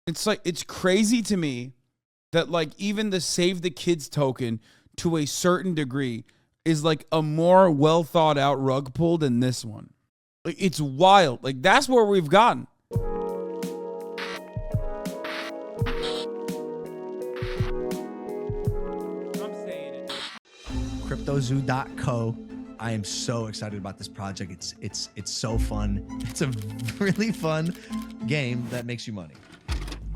It's like, it's crazy to me that like even the Save the Kids token to a certain degree is like a more well thought out rug pull than this one. Like, it's wild. Like, that's where we've gotten. CryptoZoo.co. I am so excited about this project. It's so fun. It's a really fun game that makes you money.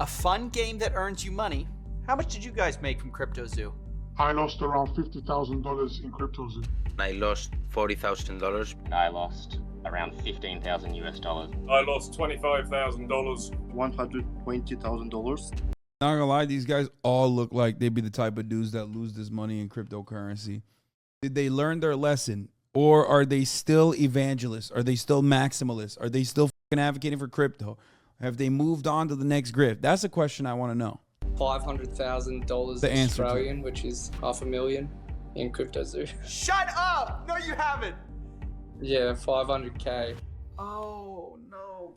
A fun game that earns you money. How much did you guys make from CryptoZoo? I lost around $50,000 in CryptoZoo. I lost $40,000. I lost around 15,000 US dollars. I lost $25,000. $120,000. Not gonna lie, these guys all look like they'd be the type of dudes that lose this money in cryptocurrency. Did they learn their lesson? Or are they still evangelists? Are they still maximalists? Are they still fucking advocating for crypto? Have they moved on to the next grift? That's a question I want to know. $500,000 Australian, which is $500,000 in CryptoZoo. Shut up! No, you haven't. Yeah, 500K. Oh no.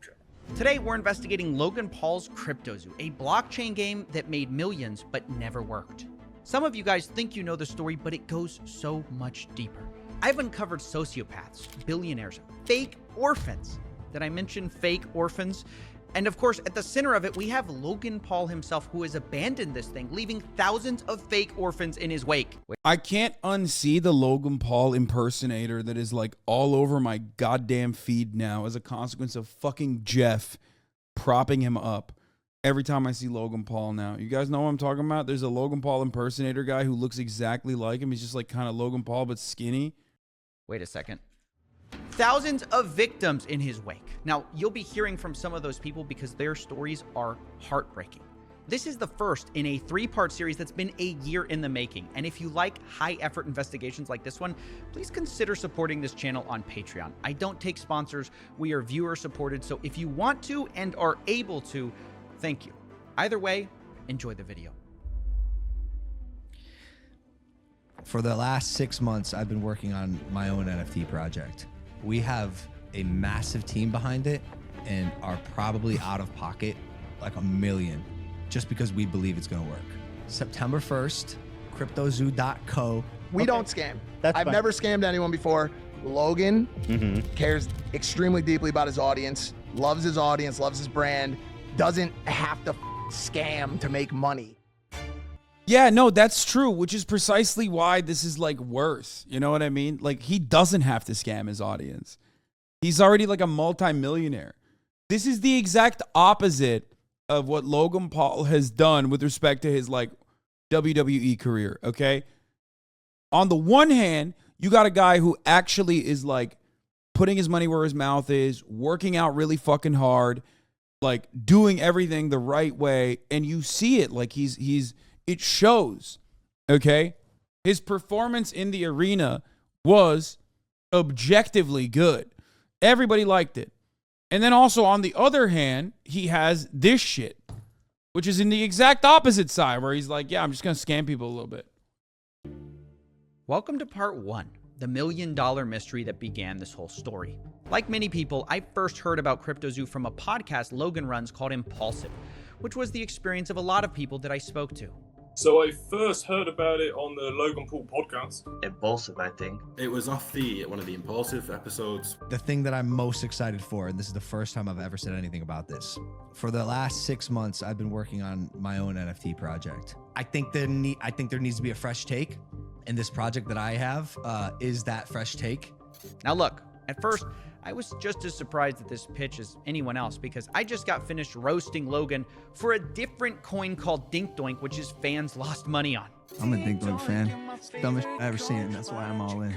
Today, we're investigating Logan Paul's CryptoZoo, a blockchain game that made millions but never worked. Some of you guys think you know the story, but it goes so much deeper. I've uncovered sociopaths, billionaires, fake orphans. Did I mention fake orphans? And of course, at the center of it, we have Logan Paul himself, who has abandoned this thing, leaving thousands of fake orphans in his wake. I can't unsee the Logan Paul impersonator that is like all over my goddamn feed now as a consequence of fucking Jeff propping him up every time I see Logan Paul now. You guys know what I'm talking about? There's a Logan Paul impersonator guy who looks exactly like him. He's just like kind of Logan Paul, but skinny. Wait a second. Thousands of victims in his wake. Now, you'll be hearing from some of those people because their stories are heartbreaking. This is the first in a 3-part series that's been a year in the making. And if you like high-effort investigations like this one, please consider supporting this channel on Patreon. I don't take sponsors. We are viewer-supported. So if you want to and are able to, thank you. Either way, enjoy the video. For the last 6 months, I've been working on my own NFT project. We have a massive team behind it and are probably out of pocket like $1 million just because we believe it's gonna work. September 1st, CryptoZoo.co. We don't scam. I've never scammed anyone before. Logan cares extremely deeply about his audience, loves his brand, doesn't have to scam to make money. Yeah, no, that's true, which is precisely why this is like worse. You know what I mean? Like, he doesn't have to scam his audience. He's already like a multimillionaire. This is the exact opposite of what Logan Paul has done with respect to his like WWE career, okay? On the one hand, you got a guy who actually is like putting his money where his mouth is, working out really fucking hard, like doing everything the right way, and you see it like it shows, okay? His performance in the arena was objectively good. Everybody liked it. And then also on the other hand, he has this shit, which is in the exact opposite side where he's like, yeah, I'm just going to scam people a little bit. Welcome to part 1, the $1 million mystery that began this whole story. Like many people, I first heard about CryptoZoo from a podcast Logan runs called Impulsive, which was the experience of a lot of people that I spoke to. So I first heard about it on the Logan Paul podcast. Impulsive, I think. It was off one of the Impulsive episodes. The thing that I'm most excited for, and this is the first time I've ever said anything about this, for the last 6 months, I've been working on my own NFT project. I think there needs to be a fresh take, and this project that I have is that fresh take. Now look, at first, I was just as surprised at this pitch as anyone else because I just got finished roasting Logan for a different coin called Dink Doink, which his fans lost money on. I'm a Dink Doink fan. It's the dumbest shit I've ever seen, and that's why I'm all in.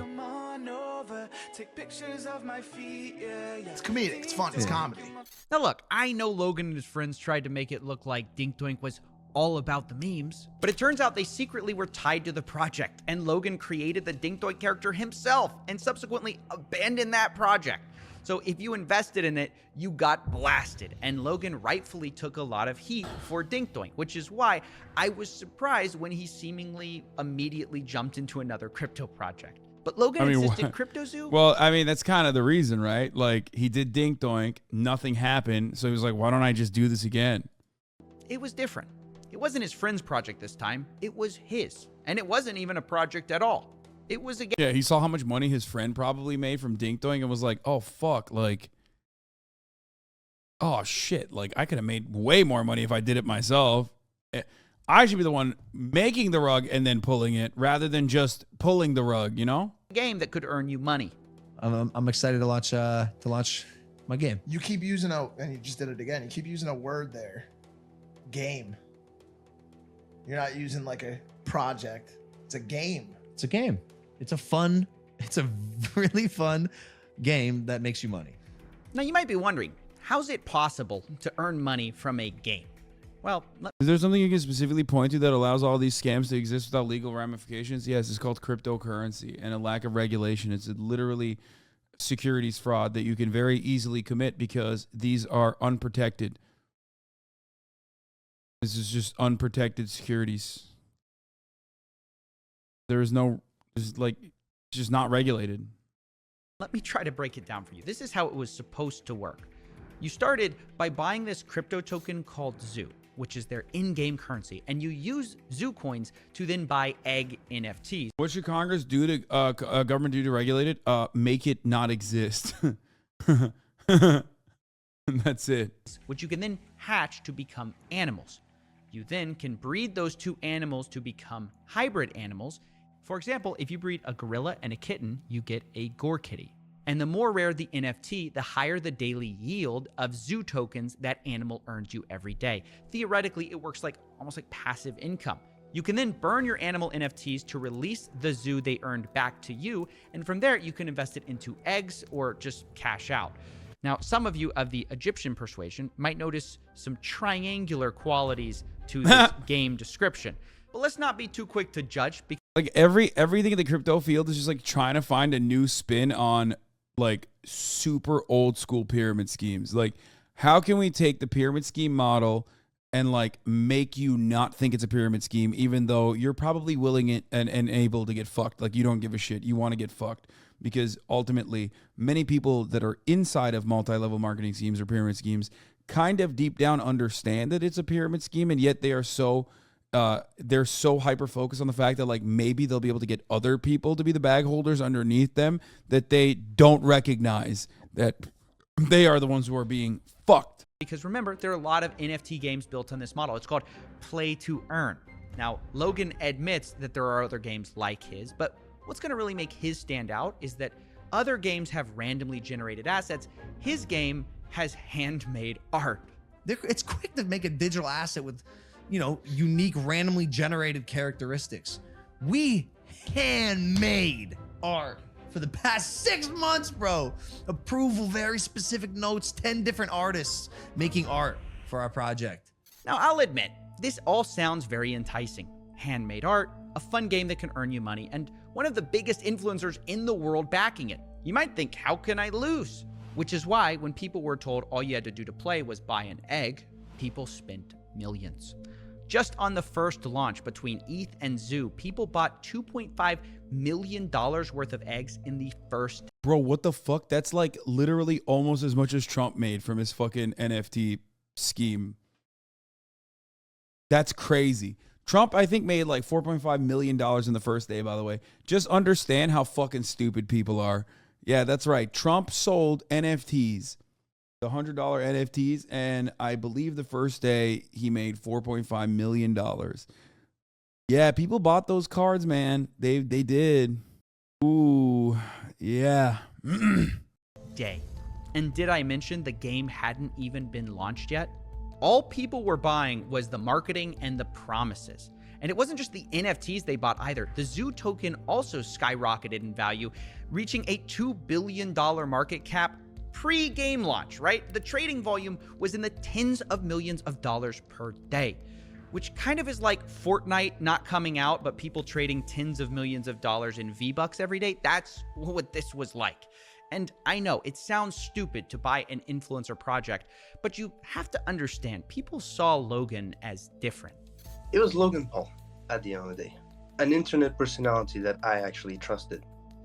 It's comedic, it's fun, it's comedy. Now look, I know Logan and his friends tried to make it look like Dink Doink was all about the memes, but it turns out they secretly were tied to the project, and Logan created the Dink Doink character himself and subsequently abandoned that project. So if you invested in it, you got blasted, and Logan rightfully took a lot of heat for Dink Doink, which is why I was surprised when he seemingly immediately jumped into another crypto project. But Logan insisted CryptoZoo? Well, I mean, that's kind of the reason, right? Like, he did Dink Doink, nothing happened, so he was like, why don't I just do this again? it was different. It wasn't his friend's project this time. It was his. And it wasn't even a project at all. It was a game. Yeah, he saw how much money his friend probably made from Dink Doink and was like, oh, fuck, like, oh, shit, like, I could have made way more money if I did it myself. I should be the one making the rug and then pulling it rather than just pulling the rug, you know? A game that could earn you money. I'm excited to launch my game. You keep using and you just did it again. You keep using a word there. Game. You're not using like a project. It's a game. It's a game. It's a really fun game that makes you money. Now you might be wondering, how's it possible to earn money from a game? Well, is there something you can specifically point to that allows all these scams to exist without legal ramifications? Yes, it's called cryptocurrency and a lack of regulation. It's literally securities fraud that you can very easily commit because these are unprotected. This is just unprotected securities. There is no, it's just not regulated. let me try to break it down for you. This is how it was supposed to work. You started by buying this crypto token called Zoo, which is their in-game currency, and you use Zoo coins to then buy egg NFTs. What should Congress do to government do to regulate it? Make it not exist. That's it. Which you can then hatch to become animals. You then can breed those two animals to become hybrid animals. For example, if you breed a gorilla and a kitten, you get a gore kitty. And the more rare the NFT, the higher the daily yield of Zoo tokens that animal earns you every day. Theoretically, it works like almost like passive income. You can then burn your animal NFTs to release the Zoo they earned back to you, and from there you can invest it into eggs or just cash out. Now, some of you of the Egyptian persuasion might notice some triangular qualities to this game description. But let's not be too quick to judge. Like everything in the crypto field is just like trying to find a new spin on like super old school pyramid schemes. Like, how can we take the pyramid scheme model and like make you not think it's a pyramid scheme, even though you're probably willing it and able to get fucked? Like, you don't give a shit. You want to get fucked because ultimately many people that are inside of multi-level marketing schemes or pyramid schemes kind of deep down understand that it's a pyramid scheme, and yet they are so hyper focused on the fact that like maybe they'll be able to get other people to be the bag holders underneath them that they don't recognize that they are the ones who are being fucked. Because remember, there are a lot of NFT games built on this model. It's called play to earn. Now, Logan admits that there are other games like his, but what's going to really make his stand out is that other games have randomly generated assets. His game has handmade art. It's quick to make a digital asset with, you know, unique randomly generated characteristics. We handmade art for the past 6 months, bro. Approval, very specific notes, 10 different artists making art for our project. Now, I'll admit, this all sounds very enticing. Handmade art, a fun game that can earn you money, and one of the biggest influencers in the world backing it. You might think, how can I lose? Which is why when people were told all you had to do to play was buy an egg, people spent millions. Just on the first launch between ETH and Zoo, people bought $2.5 million worth of eggs in the first. Bro, what the fuck? That's like literally almost as much as Trump made from his fucking NFT scheme. That's crazy. Trump, I think, made like $4.5 million in the first day, by the way. Just understand how fucking stupid people are. Yeah, that's right. Trump sold NFTs. The $100 NFTs, and I believe the first day he made $4.5 million. Yeah, people bought those cards, man. They did. Ooh, yeah. Day. And did I mention the game hadn't even been launched yet? All people were buying was the marketing and the promises. And it wasn't just the NFTs they bought either. The Zoo token also skyrocketed in value, reaching a $2 billion market cap pre-game launch, right? The trading volume was in the tens of millions of dollars per day, which kind of is like Fortnite not coming out, but people trading tens of millions of dollars in V-Bucks every day. That's what this was like. And I know it sounds stupid to buy an influencer project, but you have to understand, people saw Logan as different. It was Logan Paul at the end of the day, an internet personality that I actually trusted,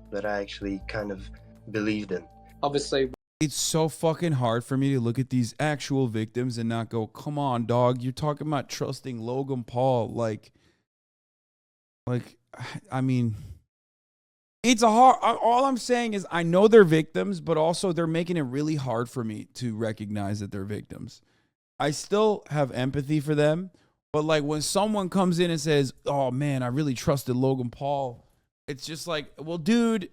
that I actually kind of believed in. Obviously, it's so fucking hard for me to look at these actual victims and not go, come on, dog. You're talking about trusting Logan Paul. Like, I mean, it's a hard, all I'm saying is I know they're victims, but also they're making it really hard for me to recognize that they're victims. I still have empathy for them, but like when someone comes in and says, oh man, I really trusted Logan Paul, it's just like, well, dude,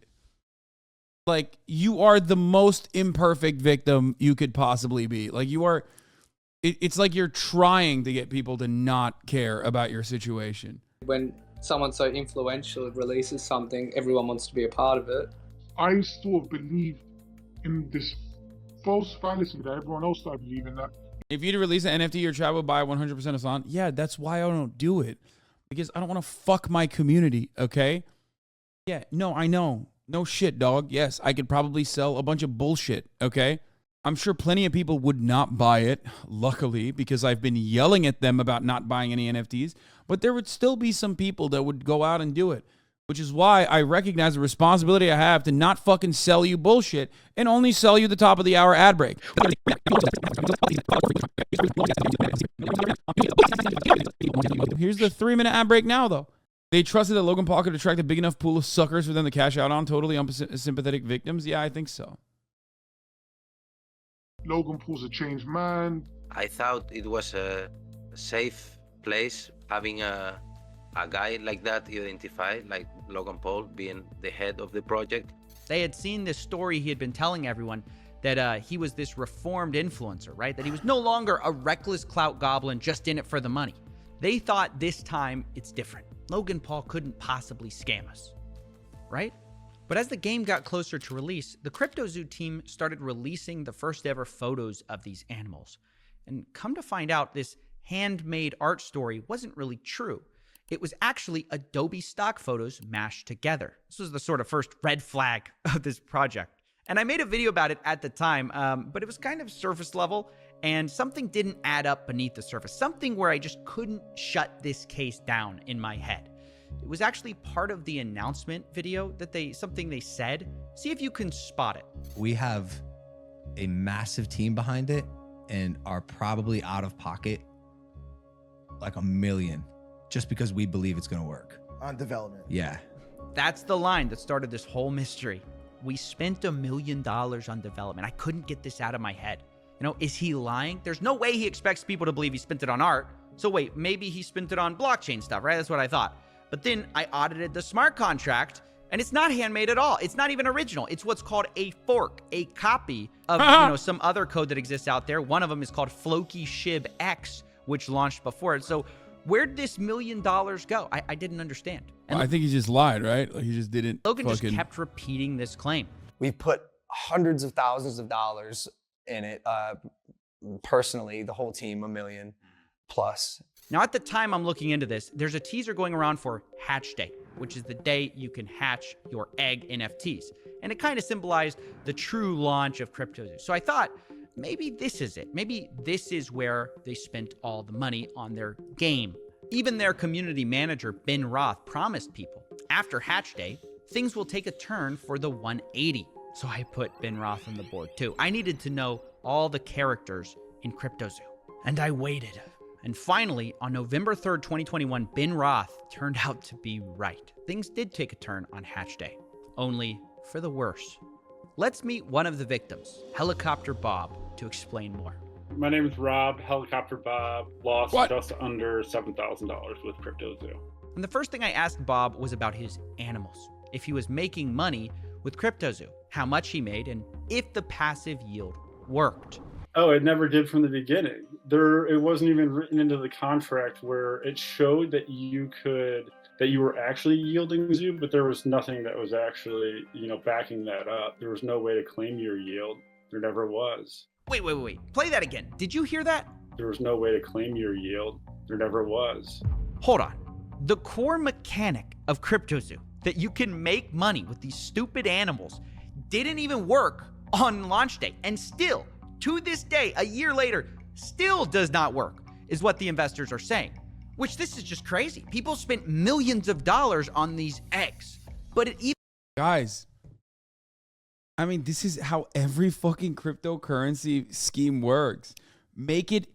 like you are the most imperfect victim you could possibly be. Like you are, it's like you're trying to get people to not care about your situation. When someone so influential releases something, everyone wants to be a part of it. I sort of believe in this false fallacy that everyone else started believing, that if you'd release an NFT or travel by 100% of Hasan, yeah, that's why I don't do it. Because I don't want to fuck my community, okay? Yeah, no, I know. No shit, dog. Yes, I could probably sell a bunch of bullshit, okay? I'm sure plenty of people would not buy it, luckily, because I've been yelling at them about not buying any NFTs. But there would still be some people that would go out and do it, which is why I recognize the responsibility I have to not fucking sell you bullshit and only sell you the top of the hour ad break. Here's the 3-minute ad break now, though. They trusted that Logan Paul could attract a big enough pool of suckers for them to cash out on, totally unsympathetic victims. Yeah, I think so. Logan Paul's a changed man. I thought it was a safe place having a guy like that identified, like Logan Paul being the head of the project. They had seen this story he had been telling everyone that he was this reformed influencer, right? That he was no longer a reckless clout goblin just in it for the money. They thought this time it's different. Logan Paul couldn't possibly scam us, right? But as the game got closer to release, the CryptoZoo team started releasing the first ever photos of these animals. And come to find out, this handmade art story wasn't really true. It was actually Adobe stock photos mashed together. This was the sort of first red flag of this project. And I made a video about it at the time, but it was kind of surface level, and something didn't add up beneath the surface. Something where I just couldn't shut this case down in my head. It was actually part of the announcement video that something they said. See if you can spot it. We have a massive team behind it and are probably out of pocket like $1 million just because we believe it's going to work. On development. Yeah. That's the line that started this whole mystery. We spent $1 million on development. I couldn't get this out of my head. You know, is he lying? There's no way he expects people to believe he spent it on art. So wait, maybe he spent it on blockchain stuff, right? That's what I thought. But then I audited the smart contract, and it's not handmade at all. It's not even original. It's what's called a fork, a copy of some other code that exists out there. One of them is called Floki Shib X, which launched before it. So where'd this $1 million go? I didn't understand. And I think he just lied, right? Like he just didn't. Logan just kept repeating this claim. We've put hundreds of thousands of dollars in it. Personally, the whole team, $1 million plus. Now, at the time I'm looking into this, there's a teaser going around for Hatch Day, which is the day you can hatch your egg NFTs. And it kind of symbolized the true launch of CryptoZoo. So I thought, maybe this is it. Maybe this is where they spent all the money on their game. Even their community manager, Ben Roth, promised people, after Hatch Day, things will take a turn for the 180. So I put Ben Roth on the board too. I needed to know all the characters in CryptoZoo. And I waited. And finally, on November 3rd, 2021, Ben Roth turned out to be right. Things did take a turn on Hatch Day, only for the worse. Let's meet one of the victims, Helicopter Bob, to explain more. My name is Rob. Helicopter Bob lost just under $7,000 with CryptoZoo. And the first thing I asked Bob was about his animals. If he was making money with CryptoZoo, how much he made, and if the passive yield worked. Oh, it never did from the beginning. It wasn't even written into the contract where it showed that you were actually yielding zoo, but there was nothing that was actually, backing that up. There was no way to claim your yield. There never was. Wait. Play that again. Did you hear that? There was no way to claim your yield. There never was. Hold on. The core mechanic of CryptoZoo, that you can make money with these stupid animals, didn't even work on launch day. And still, to this day, a year later, still does not work, is what the investors are saying. Which, this is just crazy. People spent millions of dollars on these eggs. But it even... Guys, I mean, this is how every fucking cryptocurrency scheme works. Make it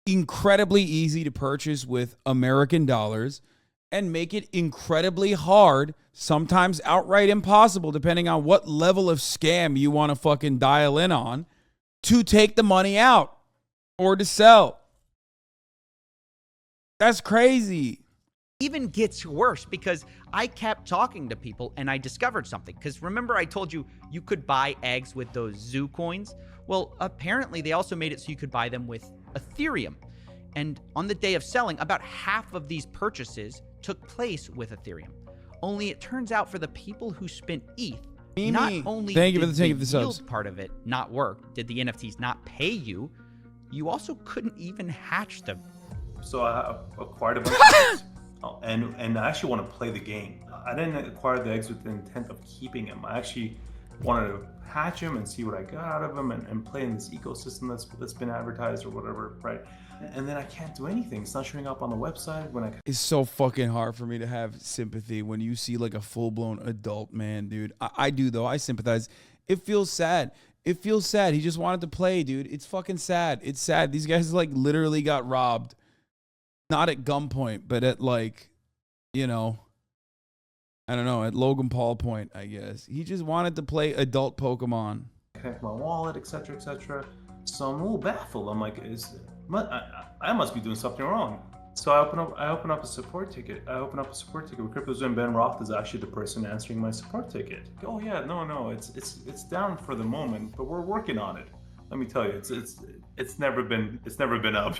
incredibly easy to purchase with American dollars and make it incredibly hard, sometimes outright impossible, depending on what level of scam you want to fucking dial in on, to take the money out or to sell. That's crazy. Even gets worse because I kept talking to people and I discovered something. Because remember I told you you could buy eggs with those zoo coins? Well, apparently they also made it so you could buy them with Ethereum. And on the day of selling, about half of these purchases took place with Ethereum. Only it turns out for the people who spent ETH, not only did the yield part of it not work, did the NFTs not pay you, you also couldn't even hatch them. So I acquired a bunch of eggs, and I actually want to play the game. I didn't acquire the eggs with the intent of keeping them. I actually wanted to hatch them and see what I got out of them and play in this ecosystem that's been advertised or whatever, right? And then I can't do anything. It's not showing up on the website when I... It's so fucking hard for me to have sympathy when you see like a full-blown adult man, dude. I do, though. I sympathize. It feels sad. It feels sad. He just wanted to play, dude. It's fucking sad. It's sad. These guys like literally got robbed. Not at gunpoint, but at like, you know, I don't know, at Logan Paul point, I guess. He just wanted to play adult Pokemon. Connect my wallet, etc., etc. So I'm a little baffled. I'm like, I must be doing something wrong. So I open up a support ticket. I open up a support ticket with CryptoZoo, and Ben Roth is actually the person answering my support ticket. Oh yeah, no, it's down for the moment, but we're working on it. Let me tell you, it's never been up.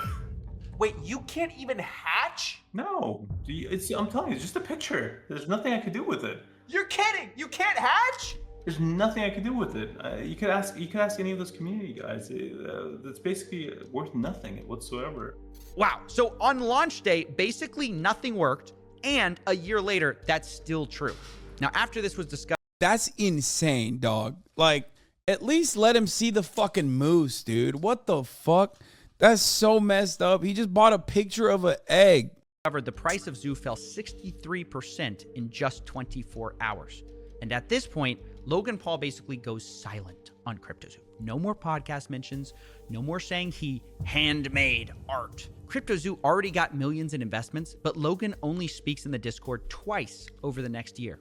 Wait, you can't even hatch? No, I'm telling you, it's just a picture. There's nothing I could do with it. You're kidding! You can't hatch? There's nothing I could do with it. You could ask any of those community guys. It's basically worth nothing whatsoever. Wow. So on launch day, basically nothing worked, and a year later, that's still true. Now, after this was discovered, that's insane, dog. Like, at least let him see the fucking moose, dude. What the fuck? That's so messed up. He just bought a picture of an egg. The price of Zoo fell 63% in just 24 hours. And at this point, Logan Paul basically goes silent on CryptoZoo. No more podcast mentions, no more saying he handmade art. CryptoZoo already got millions in investments, but Logan only speaks in the Discord twice over the next year.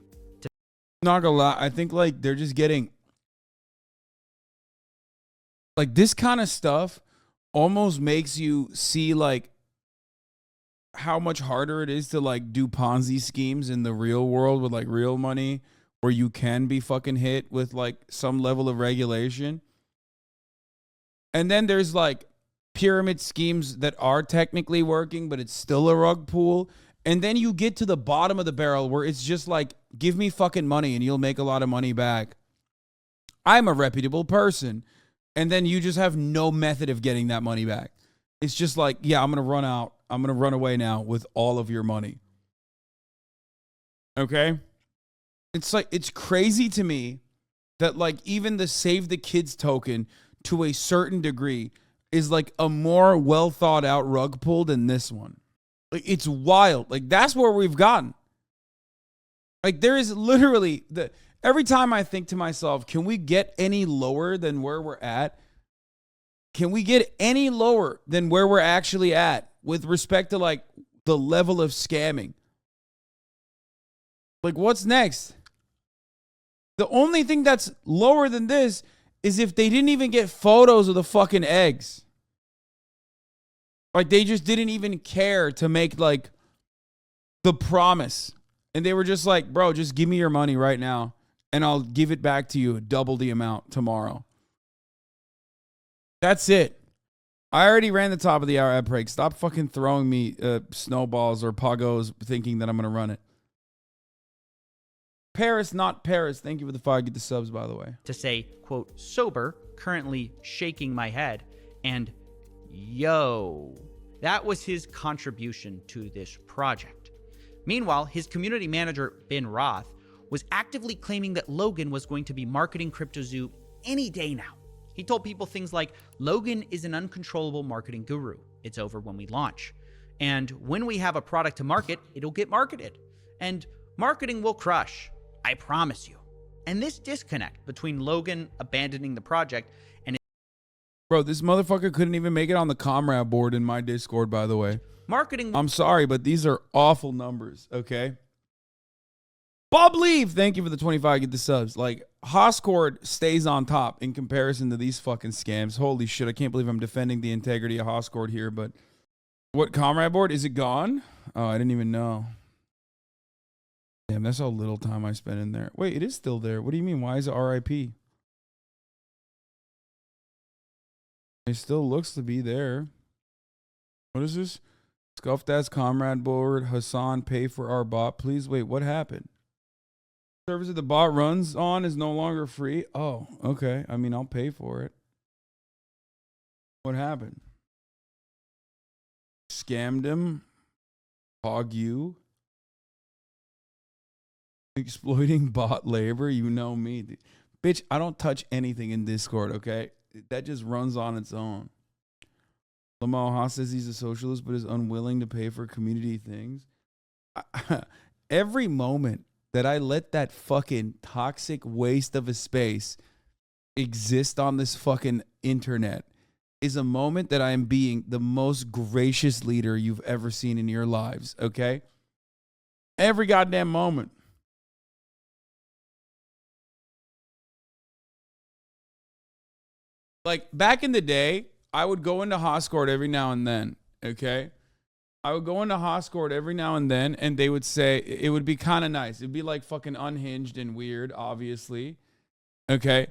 Not gonna lie, I think like they're just getting like this kind of stuff almost makes you see like how much harder it is to like do Ponzi schemes in the real world with like real money, where you can be fucking hit with like some level of regulation. And then there's like pyramid schemes that are technically working, but it's still a rug pull. And then you get to the bottom of the barrel where it's just like, give me fucking money and you'll make a lot of money back. I'm a reputable person. And then you just have no method of getting that money back. It's just like, yeah, I'm going to run out. I'm going to run away now with all of your money. Okay? It's like, it's crazy to me that like even the Save the Kids token to a certain degree is like a more well thought out rug pull than this one. Like it's wild. Like that's where we've gotten. Like there is literally every time I think to myself, can we get any lower than where we're at? Can we get any lower than where we're actually at with respect to like the level of scamming? Like what's next? The only thing that's lower than this is if they didn't even get photos of the fucking eggs. Like they just didn't even care to make like the promise. And they were just like, bro, just give me your money right now and I'll give it back to you double the amount tomorrow. That's it. I already ran the top of the hour ad break. Stop fucking throwing me snowballs or poggos thinking that I'm going to run it. Paris, not Paris. Thank you for the 5. Get the subs, by the way. To say, quote, sober, currently shaking my head, and yo. That was his contribution to this project. Meanwhile, his community manager, Ben Roth, was actively claiming that Logan was going to be marketing CryptoZoo any day now. He told people things like, Logan is an uncontrollable marketing guru. It's over when we launch. And when we have a product to market, it'll get marketed. And marketing will crush. I promise you. And this disconnect between Logan abandoning the project and Bro, this motherfucker couldn't even make it on the comrade board in my Discord, by the way. marketing. I'm sorry, but these are awful numbers, okay? Bob Leave, thank you for the 25. Get the subs. Like, Hoscord stays on top in comparison to these fucking scams. Holy shit, I can't believe I'm defending the integrity of Hoscord here, but what comrade board? Is it gone? Oh, I didn't even know. Damn, that's how little time I spent in there. Wait, it is still there. What do you mean? Why is it RIP? It still looks to be there. What is this? Scuffed ass comrade board. Hassan, pay for our bot, please. Wait, what happened? Service that the bot runs on is no longer free. Oh, okay. I mean, I'll pay for it. What happened? Scammed him. Hog you. Exploiting bot labor. You know me. Bitch, I don't touch anything in Discord, okay? That just runs on its own. Lamar Haas says he's a socialist but is unwilling to pay for community things. Every moment that I let that fucking toxic waste of a space exist on this fucking internet is a moment that I am being the most gracious leader you've ever seen in your lives, okay? Every goddamn moment. Like, back in the day, I would go into Hoscord every now and then, okay? I would go into Hoscord every now and then, and they would say, it would be kind of nice. It'd be like fucking unhinged and weird, obviously, okay?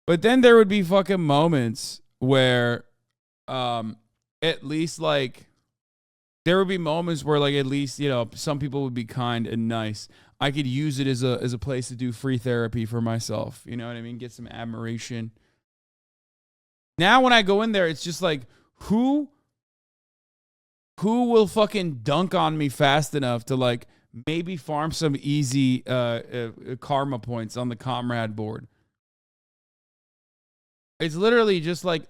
But then there would be fucking moments where at least, like, there would be moments where, like, at least, you know, some people would be kind and nice. I could use it as a place to do free therapy for myself, you know what I mean? Get some admiration. Now when I go in there, it's just like, who will fucking dunk on me fast enough to, like, maybe farm some easy karma points on the comrade board? It's literally just like,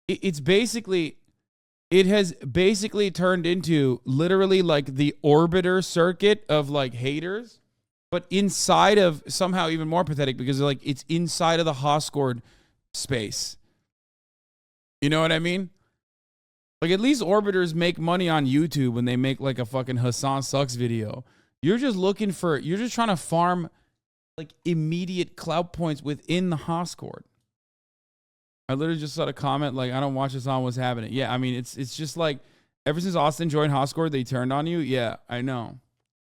it has basically turned into literally like the orbiter circuit of, like, haters, but inside of, somehow even more pathetic because, like, it's inside of the Hoscord space. You know what I mean? Like, at least orbiters make money on YouTube when they make, like, a fucking Hassan Sucks video. You're just trying to farm, like, immediate clout points within the Hoscord. I literally just saw a comment like, I don't watch Hassan, what's happening? Yeah, I mean, it's just like, ever since Austin joined Hoscord, they turned on you. Yeah, I know.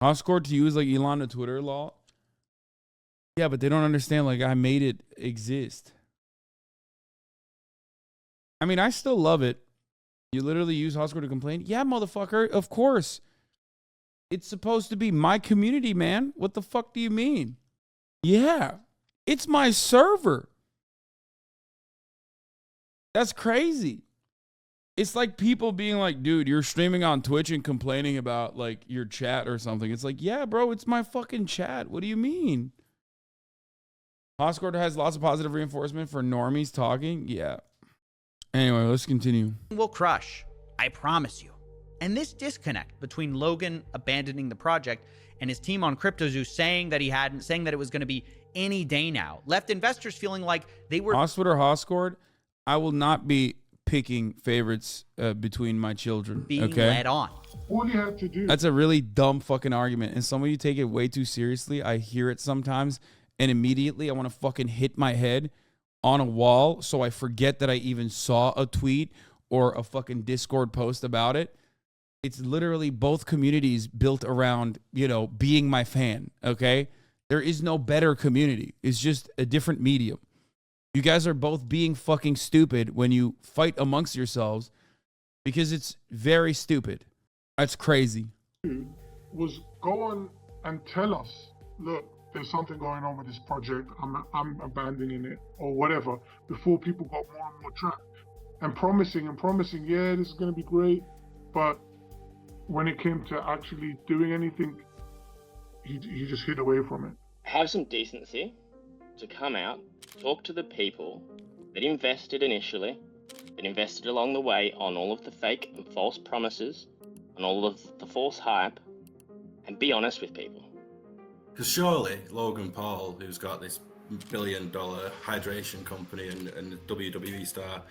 Hoscord to you is like Elon to Twitter law. Yeah, but they don't understand, like, I made it exist. I mean, I still love it. You literally use Hoscord to complain? Yeah, motherfucker, of course. It's supposed to be my community, man. What the fuck do you mean? Yeah, it's my server. That's crazy. It's like people being like, dude, you're streaming on Twitch and complaining about, like, your chat or something. It's like, yeah, bro, it's my fucking chat. What do you mean? Hoscord has lots of positive reinforcement for normies talking. Yeah. Anyway, let's continue. Will crush. I promise you. And this disconnect between Logan abandoning the project and his team on CryptoZoo saying that it was going to be any day now, left investors feeling like they were Hoswood or Hoscord, I will not be picking favorites between my children. being led on. All you have to do. That's a really dumb fucking argument. And some of you take it way too seriously. I hear it sometimes, and immediately I want to fucking hit my head on a wall so I forget that I even saw a tweet or a fucking Discord post about it. It's literally both communities built around, you know, being my fan, okay? There is no better community. It's just a different medium. You guys are both being fucking stupid when you fight amongst yourselves because it's very stupid. That's crazy. Was go on and tell us, look, there's something going on with this project, I'm abandoning it, or whatever, before people got more and more trapped. And promising, yeah, this is going to be great. But when it came to actually doing anything, he just hid away from it. Have some decency to come out, talk to the people that invested initially, that invested along the way on all of the fake and false promises, on all of the false hype, and be honest with people. Because surely Logan Paul, who's got this billion-dollar hydration company and a WWE star,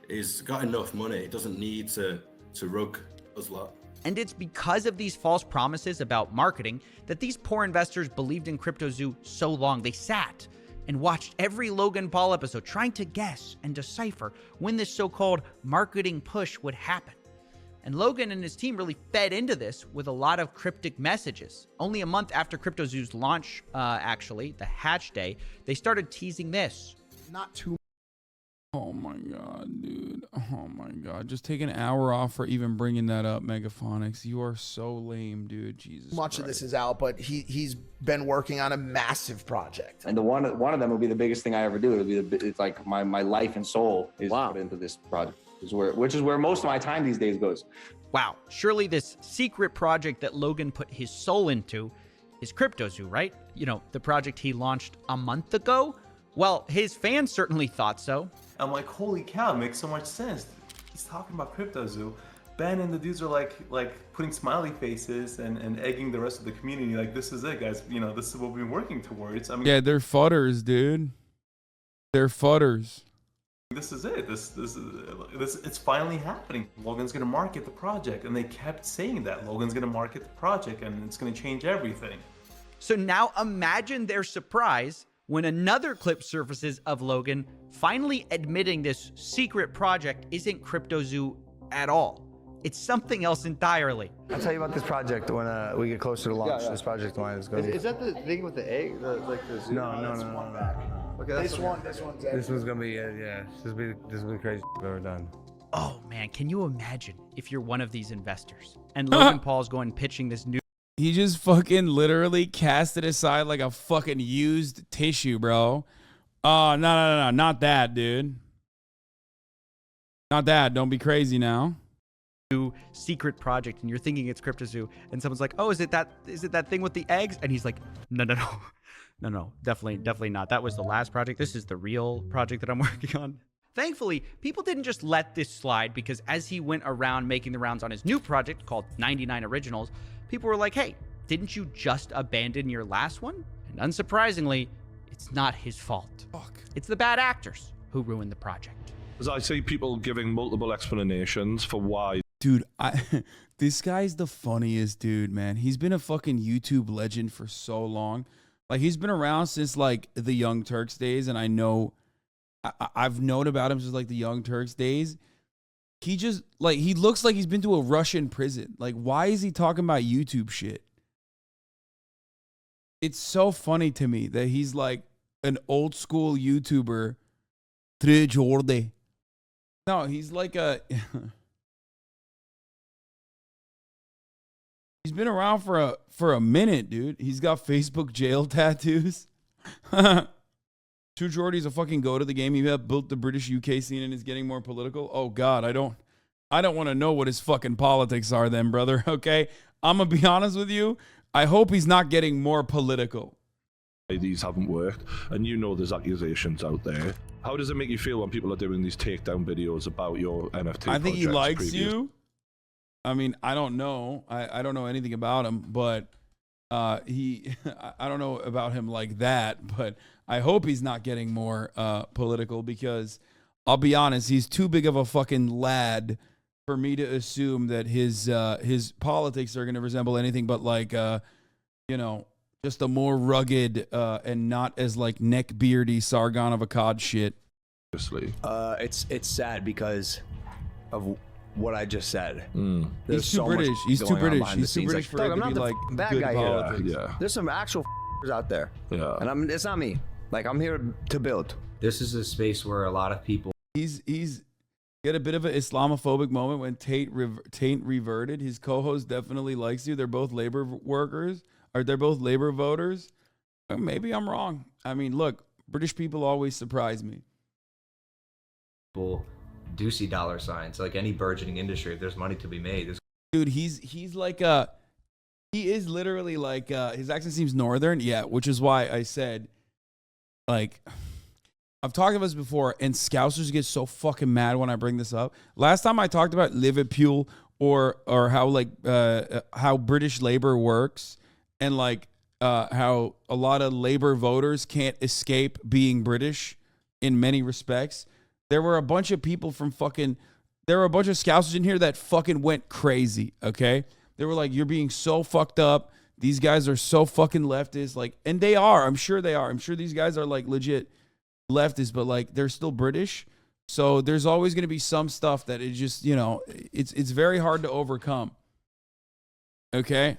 is got enough money. He doesn't need to rug us lot. And it's because of these false promises about marketing that these poor investors believed in CryptoZoo so long. They sat and watched every Logan Paul episode trying to guess and decipher when this so-called marketing push would happen. And Logan and his team really fed into this with a lot of cryptic messages. Only a month after CryptoZoo's launch, actually, the hatch day, they started teasing this. Not too. Oh my God, dude. Oh my God. Just take an hour off for even bringing that up, Megaphonics. You are so lame, dude. Jesus Much Christ. of this is out, but he's been working on a massive project. And one of them will be the biggest thing I ever do. It's like my life and soul is put into this project, which is where most of my time these days goes. Wow, surely this secret project that Logan put his soul into is CryptoZoo, right? You know, the project he launched a month ago? Well, his fans certainly thought so. I'm like, holy cow, it makes so much sense. He's talking about CryptoZoo. Ben and the dudes are like putting smiley faces and egging the rest of the community. Like, this is it, guys. You know, this is what we've been working towards. I mean, Yeah, they're fudders, dude. They're fudders. this is it. This it's finally happening. Logan's gonna market the project, and they kept saying that Logan's gonna market the project, and it's gonna change everything. So now imagine their surprise when another clip surfaces of Logan finally admitting this secret project isn't CryptoZoo at all. It's something else entirely. I'll tell you about this project when we get closer to launch. Yeah. This project of mine is going to be... Is that the thing with the egg? Like the zoo? No. Okay, This one's This one's going to be, yeah, this will be the craziest I've ever done. Oh man, can you imagine if you're one of these investors and Logan Paul's going pitching this new... He just fucking literally cast it aside like a fucking used tissue, bro. Oh, no. Not that, dude. Not that. Don't be crazy now. Secret project, and you're thinking it's CryptoZoo, and someone's like, oh, is it that thing with the eggs? And he's like, no, definitely not. That was the last project. This is the real project that I'm working on. Thankfully, people didn't just let this slide, because as he went around making the rounds on his new project called 99 Originals, people were like, hey, didn't you just abandon your last one? And unsurprisingly, it's not his fault. Fuck. It's the bad actors who ruined the project. As I see people giving multiple explanations for why. Dude, this guy's the funniest dude, man. He's been a fucking YouTube legend for so long. Like, he's been around since, like, the Young Turks days, and I know... I've known about him since, like, the Young Turks days. He just, like, he looks like he's been to a Russian prison. Like, why is he talking about YouTube shit? It's so funny to me that he's, like, an old-school YouTuber. No, he's like a... He's been around for a minute, dude. He's got Facebook jail tattoos. True Jordy's a fucking go to the game. He built the British UK scene and is getting more political. Oh God, I don't want to know what his fucking politics are then, brother. Okay, I'm gonna be honest with you. I hope he's not getting more political. These haven't worked, and you know there's accusations out there. How does it make you feel when people are doing these takedown videos about your NFT? I think he likes previous? you. I mean, I don't know. I don't know anything about him, but I don't know about him like that, but I hope he's not getting more political, because I'll be honest, he's too big of a fucking lad for me to assume that his politics are going to resemble anything but like, you know, just a more rugged and not as like neck-beardy Sargon of Akkad shit. It's sad because of what I just said. He's too British. He's too British. He's too British for it to be like bad good guy politics. here. Yeah. There's some actual out there. Yeah. And it's not me. Like, I'm here to build. This is a space where a lot of people... He's get a bit of an Islamophobic moment when Tate reverted. His co-host definitely likes you. They're both labor workers. Or they're both labor voters. Maybe I'm wrong. I mean, look, British people always surprise me. People do see dollar signs. Like any burgeoning industry, if there's money to be made. Dude, he's like he is literally like his accent seems northern. Yeah, which is why I said, like, I've talked about this before, and Scousers get so fucking mad when I bring this up. Last time I talked about Liverpool or how like how British labor works, and like how a lot of Labor voters can't escape being British in many respects. There were a bunch of people from there were a bunch of Scousers in here that fucking went crazy, okay? They were like, you're being so fucked up. These guys are so fucking leftist. Like, and they are. I'm sure they are. I'm sure these guys are like legit leftists, but like they're still British. So there's always going to be some stuff that is just, you know, it's very hard to overcome. Okay?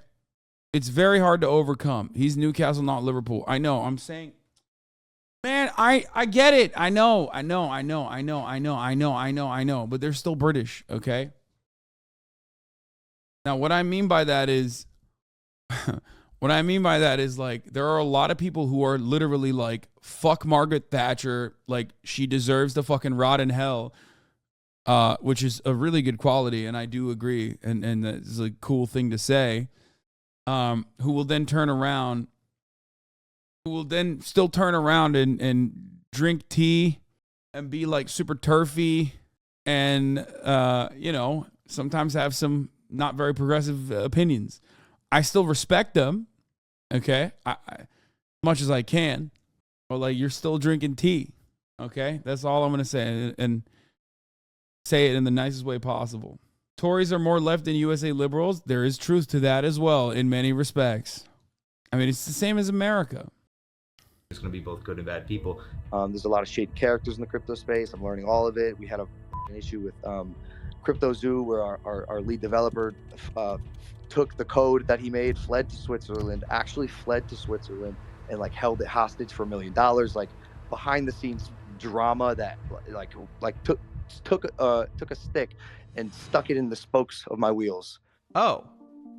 It's very hard to overcome. He's Newcastle, not Liverpool. I know. I'm saying, man, I get it. I know. But they're still British, okay? Now, what I mean by that is, like, there are a lot of people who are literally like, fuck Margaret Thatcher, like, she deserves to fucking rot in hell, which is a really good quality, and I do agree, and it's a cool thing to say, who will then still turn around and drink tea and be like super turfy and, you know, sometimes have some not very progressive opinions. I still respect them, okay, as much as I can, but like, you're still drinking tea, okay? That's all I'm going to say, and say it in the nicest way possible. Tories are more left than USA liberals. There is truth to that as well in many respects. I mean, it's the same as America. There's going to be both good and bad people. There's a lot of shady characters in the crypto space. I'm learning all of it. We had an issue with Crypto Zoo where our lead developer took the code that he made, fled to Switzerland, and like held it hostage for $1 million. Like behind the scenes drama that took a stick and stuck it in the spokes of my wheels. Oh,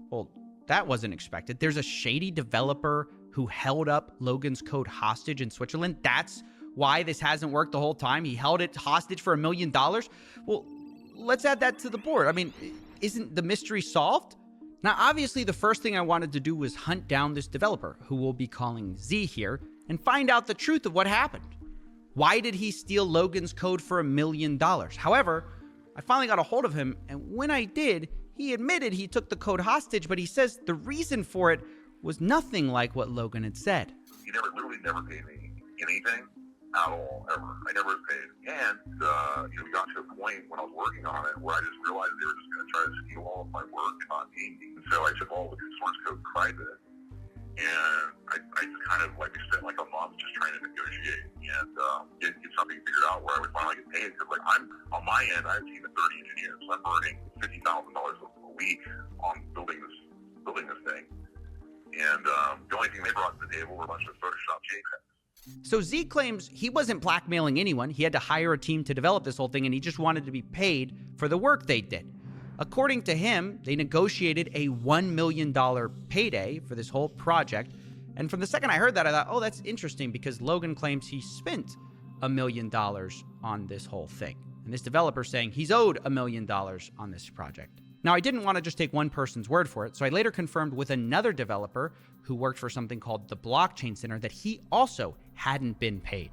well, that wasn't expected. There's a shady developer who held up Logan's code hostage in Switzerland. That's why this hasn't worked the whole time. He held it hostage for $1 million. Well, let's add that to the board. I mean, isn't the mystery solved? Now, obviously, the first thing I wanted to do was hunt down this developer, who we'll be calling Z here, and find out the truth of what happened. Why did he steal Logan's code for $1 million? However, I finally got a hold of him, and when I did, he admitted he took the code hostage, but he says the reason for it was nothing like what Logan had said. He literally never paid me anything at all, ever. I never was paid. And, we got to a point when I was working on it where I just realized they were just going to try to steal all of my work and not pay me. And so I took all the source code private. And I just kind of, like, spent like a month just trying to negotiate and get something figured out where I would finally get paid. Because, like, I'm, on my end, I have a team of 30 engineers. So I'm earning $50,000 a week on building this thing. And the only thing they brought to the table were a bunch of Photoshop JPEGs. So Z claims he wasn't blackmailing anyone. He had to hire a team to develop this whole thing, and he just wanted to be paid for the work they did. According to him, they negotiated a $1 million payday for this whole project. And from the second I heard that, I thought, oh, that's interesting, because Logan claims he spent $1 million on this whole thing. And this developer saying he's owed $1 million on this project. Now, I didn't want to just take one person's word for it, so I later confirmed with another developer who worked for something called the Blockchain Center that he also hadn't been paid.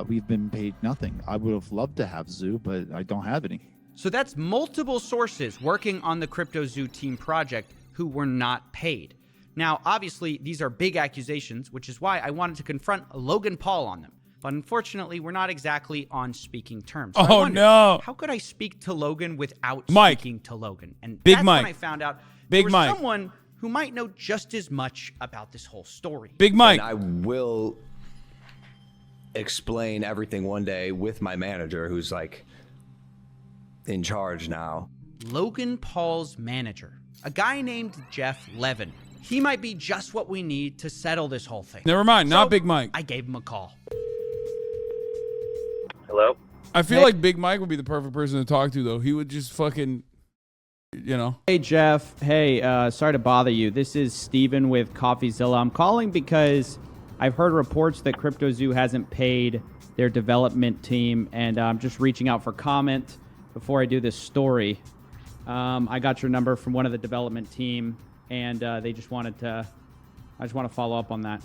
We've been paid nothing. I would have loved to have Zoo, but I don't have any. So that's multiple sources working on the Crypto Zoo team project who were not paid. Now, obviously, these are big accusations, which is why I wanted to confront Logan Paul on them. But unfortunately, we're not exactly on speaking terms. So I wondered, how could I speak to Logan without speaking to Logan? And that's when I found out there was someone who might know just as much about this whole story. Big Mike. And I will explain everything one day with my manager, who's like in charge now. Logan Paul's manager, a guy named Jeff Levin. He might be just what we need to settle this whole thing. Never mind, not Big Mike. I gave him a call. Hello? I feel like Big Mike would be the perfect person to talk to, though. He would just fucking, you know. Hey, Jeff. Hey, sorry to bother you. This is Steven with Coffeezilla. I'm calling because I've heard reports that Crypto Zoo hasn't paid their development team, and I'm just reaching out for comment before I do this story. I got your number from one of the development team, and they just wanted to, I just want to follow up on that.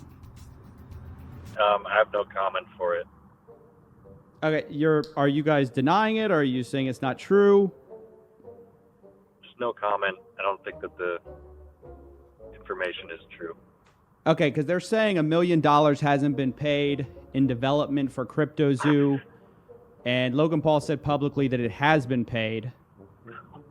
I have no comment for it. Okay, are you guys denying it, or are you saying it's not true? Just no comment. I don't think that the information is true. Okay, because they're saying $1 million hasn't been paid in development for CryptoZoo, and Logan Paul said publicly that it has been paid.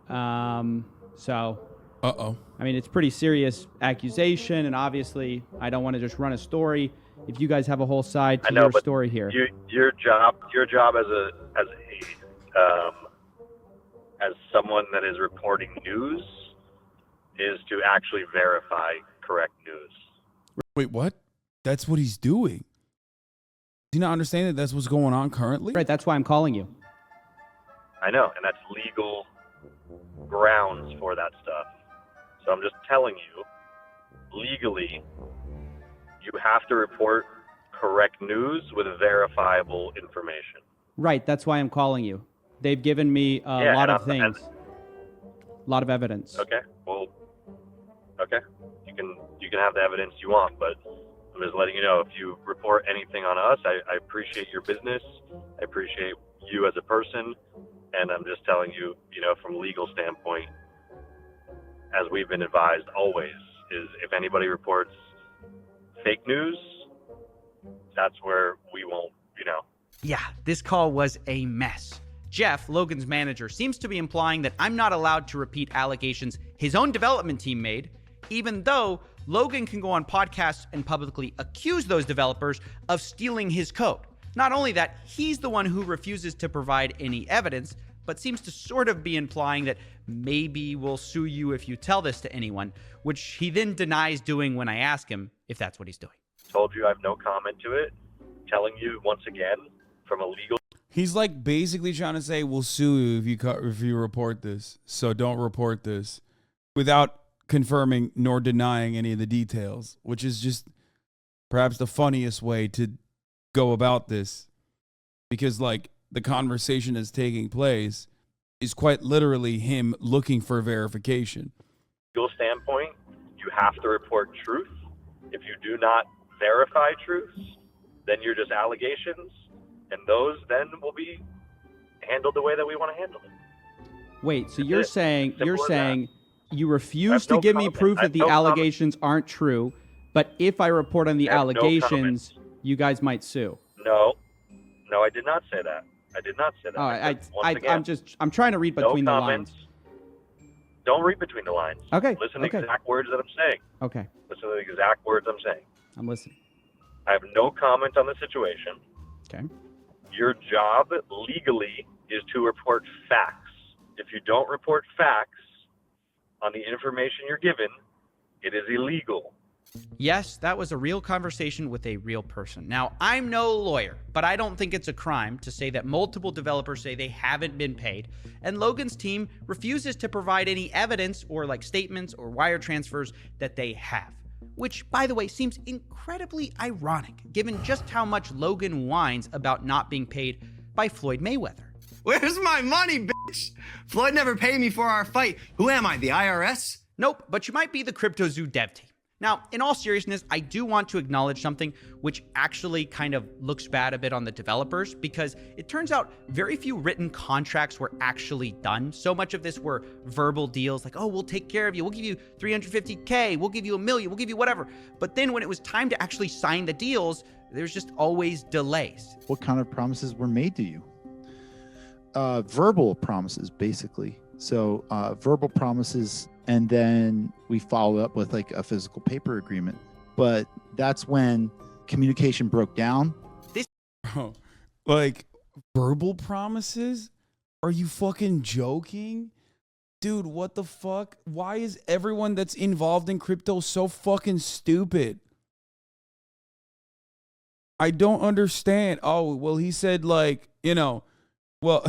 So, I mean, it's pretty serious accusation, and obviously, I don't want to just run a story. If you guys have a whole side to your story here, Your job as someone that is reporting news is to actually verify correct news. Wait, what? That's what he's doing. Do you not understand that that's what's going on currently? Right, that's why I'm calling you. I know, and that's legal grounds for that stuff. So I'm just telling you, legally, you have to report correct news with verifiable information. Right, that's why I'm calling you. They've given me a lot of things, a lot of evidence. Okay, well, okay, you can have the evidence you want, but I'm just letting you know, if you report anything on us, I appreciate your business, I appreciate you as a person, and I'm just telling you, from a legal standpoint, as we've been advised always, is if anybody reports fake news, that's where we won't, Yeah, this call was a mess. Jeff, Logan's manager, seems to be implying that I'm not allowed to repeat allegations his own development team made, even though Logan can go on podcasts and publicly accuse those developers of stealing his code. Not only that, he's the one who refuses to provide any evidence, but seems to sort of be implying that maybe we'll sue you if you tell this to anyone, which he then denies doing when I ask him if that's what he's doing. Told you I have no comment to it. Telling you once again, from a legal... He's like basically trying to say, we'll sue you if you report this. So don't report this, without confirming nor denying any of the details, which is just perhaps the funniest way to go about this, because like the conversation that's taking place is quite literally him looking for verification. legal standpoint, you have to report truth. If you do not verify truth, then you're just allegations, and those then will be handled the way that we want to handle it. Wait, so you're saying Simple as that. you refuse to give me proof that the allegations aren't true, but if I report on the I have no allegations, you guys might sue. No, I did not say that. I did not say that. All I right, said, once again, I'm trying to read no between the comments. lines. Don't read between the lines. Okay, Listen to okay. the exact words that I'm saying. Okay, Listen to the exact words I'm saying. I'm listening. I have no comment on the situation. Okay. Your job legally is to report facts. If you don't report facts on the information you're given, it is illegal. Yes, that was a real conversation with a real person. Now, I'm no lawyer, but I don't think it's a crime to say that multiple developers say they haven't been paid, and Logan's team refuses to provide any evidence or like statements or wire transfers that they have. Which, by the way, seems incredibly ironic, given just how much Logan whines about not being paid by Floyd Mayweather. Where's my money, bitch? Floyd never paid me for our fight. Who am I, the IRS? Nope, but you might be the CryptoZoo dev team. Now, in all seriousness, I do want to acknowledge something which actually kind of looks bad a bit on the developers, because it turns out very few written contracts were actually done. So much of this were verbal deals like, oh, we'll take care of you. We'll give you $350K. We'll give you $1 million. We'll give you whatever. But then when it was time to actually sign the deals, there's just always delays. What kind of promises were made to you? Verbal promises, basically. So verbal promises, and then we followed up with like a physical paper agreement. But that's when communication broke down. Bro, like verbal promises? Are you fucking joking? Dude, what the fuck? Why is everyone that's involved in crypto so fucking stupid? I don't understand. Oh, well, he said like, well,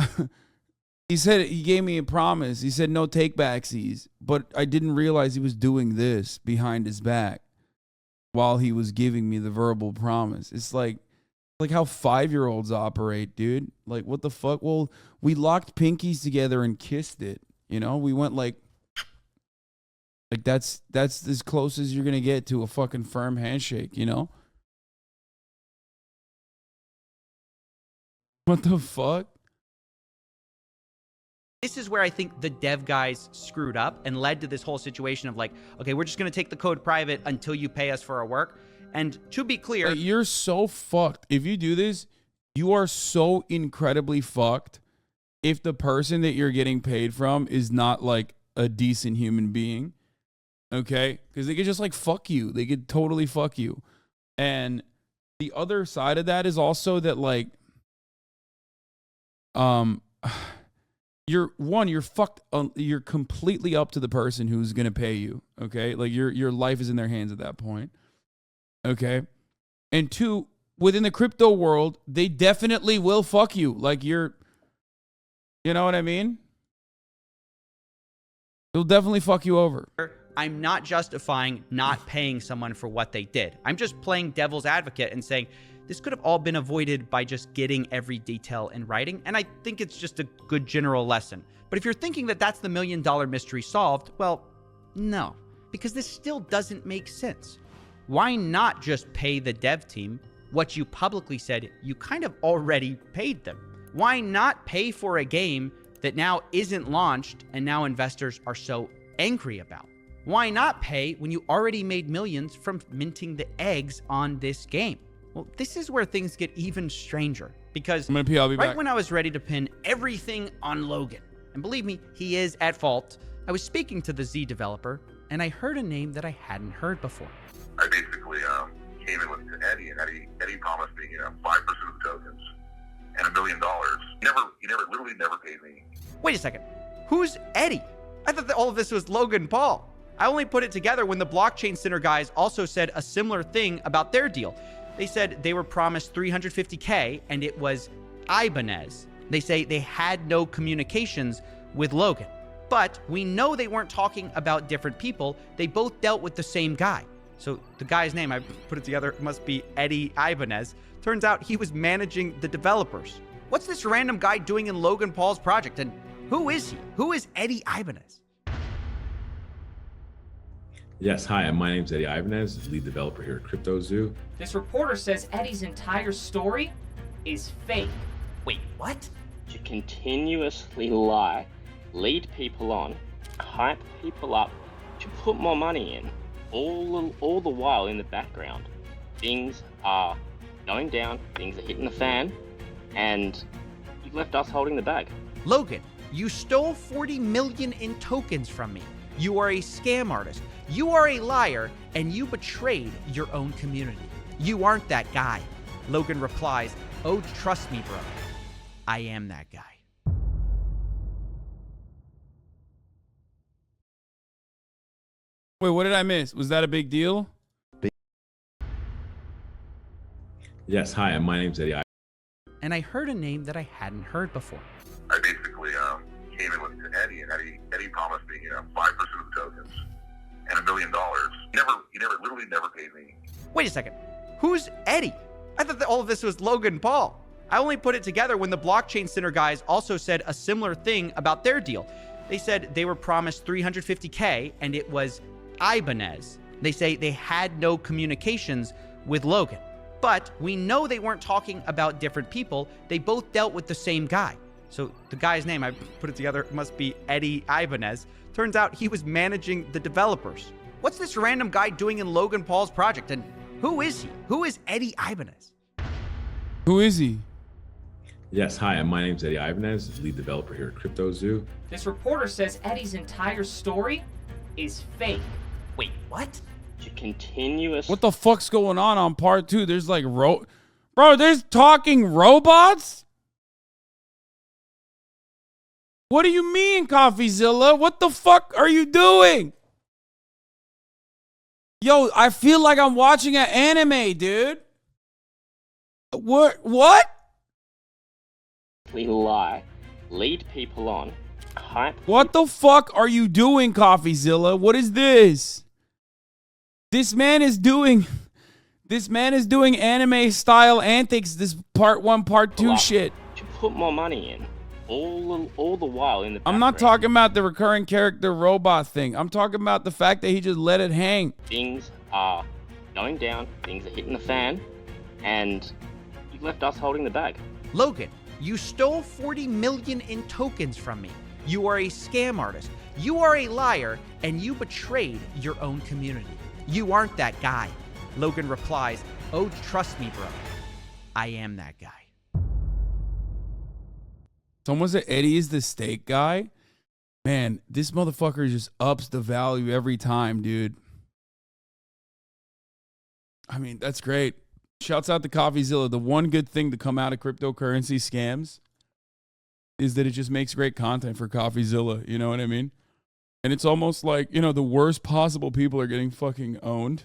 he said he gave me a promise. He said no take backsies, but I didn't realize he was doing this behind his back while he was giving me the verbal promise. It's like how 5-year-olds operate, dude. Like, what the fuck? Well, we locked pinkies together and kissed it. We went like that's as close as you're gonna get to a fucking firm handshake. What the fuck? This is where I think the dev guys screwed up and led to this whole situation of like, okay, we're just going to take the code private until you pay us for our work. And to be clear, Like, you're so fucked. If you do this, you are so incredibly fucked if the person that you're getting paid from is not like a decent human being. Okay? Because they could just like fuck you. They could totally fuck you. And the other side of that is also that like, you're fucked. You're completely up to the person who's gonna pay you. Okay, like your life is in their hands at that point. Okay, and two, within the crypto world, they definitely will fuck you. Like you know what I mean? They'll definitely fuck you over. I'm not justifying not paying someone for what they did. I'm just playing devil's advocate and saying this could have all been avoided by just getting every detail in writing. And I think it's just a good general lesson. But if you're thinking that that's the $1 million mystery solved, well, no, because this still doesn't make sense. Why not just pay the dev team what you publicly said you kind of already paid them? Why not pay for a game that now isn't launched and now investors are so angry about? Why not pay when you already made millions from minting the eggs on this game? Well, this is where things get even stranger because I'm gonna pee, I'll be right back. when I was ready to pin everything on Logan, and believe me, he is at fault, I was speaking to the Z developer and I heard a name that I hadn't heard before. I basically came in with Eddie, and Eddie promised me 5% of the tokens and $1 million. He literally never paid me. Wait a second, who's Eddie? I thought that all of this was Logan Paul. I only put it together when the Blockchain Center guys also said a similar thing about their deal. They said they were promised $350K and it was Ibanez. They say they had no communications with Logan. But we know they weren't talking about different people. They both dealt with the same guy. So the guy's name, I put it together, must be Eddie Ibanez. Turns out he was managing the developers. What's this random guy doing in Logan Paul's project? And who is he? Who is Eddie Ibanez? Yes, hi, my name's Eddie Ibanez, lead developer here at Crypto Zoo. This reporter says Eddie's entire story is fake. Wait, what? To continuously lie, lead people on, hype people up, to put more money in, all the while in the background, things are going down, things are hitting the fan, and you've left us holding the bag. Logan, you stole 40 million in tokens from me. You are a scam artist. You are a liar, and you betrayed your own community. You aren't that guy. Logan replies, oh, trust me, bro. I am that guy. Wait, what did I miss? Was that a big deal? Yes, hi, my name's Eddie Ibanez. And I heard a name that I hadn't heard before. I basically came in with Eddie, and Eddie promised me 5% of the tokens and $1 million. He literally never paid me. Wait a second, who's Eddie? I thought that all of this was Logan Paul. I only put it together when the Blockchain Center guys also said a similar thing about their deal. They said they were promised $350K and it was Ibanez. They say they had no communications with Logan. But we know they weren't talking about different people. They both dealt with the same guy. So the guy's name, I put it together, must be Eddie Ibanez. Turns out he was managing the developers. What's this random guy doing in Logan Paul's project? And who is he? Who is Eddie Ibanez? Who is he? Yes, hi, my name's Eddie Ibanez, lead developer here at Crypto Zoo. This reporter says Eddie's entire story is fake. Wait, what? To continuous. What the fuck's going on part 2? There's like bro, there's talking robots? What do you mean, Coffeezilla? What the fuck are you doing? Yo, I feel like I'm watching an anime, dude. What? Lie, lead people on, hype. What the fuck are you doing, Coffeezilla? What is this? This man is doing anime style antics. This part 1, part 2 shit. To put more money in, all the while in the background. I'm not talking about the recurring character robot thing. I'm talking about the fact that he just let it hang. Things are going down, things are hitting the fan, and you've left us holding the bag. Logan, you stole 40 million in tokens from me. You are a scam artist. You are a liar, and you betrayed your own community. You aren't that guy. Logan replies, "Oh, trust me, bro. I am that guy." Someone said Eddie is the steak guy. Man, this motherfucker just ups the value every time, dude. I mean, that's great. Shouts out to Coffeezilla. The one good thing to come out of cryptocurrency scams is that it just makes great content for Coffeezilla. You know what I mean? And it's almost like, you know, the worst possible people are getting fucking owned.